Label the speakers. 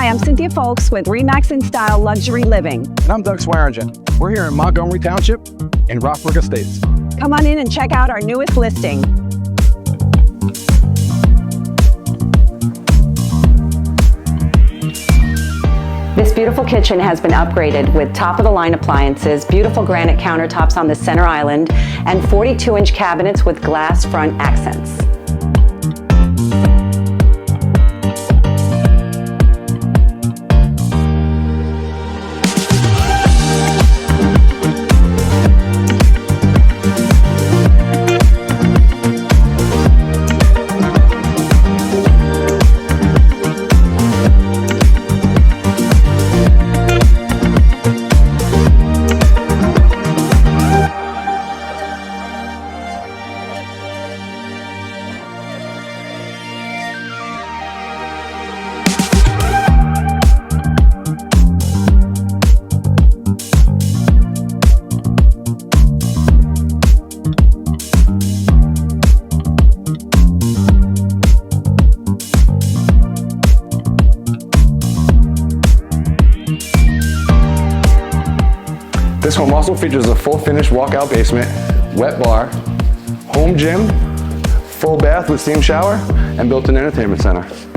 Speaker 1: Hi, I'm Cynthia Folks with Remax InStyle Luxury Living.
Speaker 2: And I'm Doug Swearingen. We're here in Montgomery Township in Rock Brook Estates.
Speaker 1: Come on in and check out our newest listing. This beautiful kitchen has been upgraded with top-of-the-line appliances, beautiful granite countertops on the center island, and 42-inch cabinets with glass front accents.
Speaker 2: This home also features a full finished walkout basement, wet bar, home gym, full bath with steam shower, and built-in entertainment center.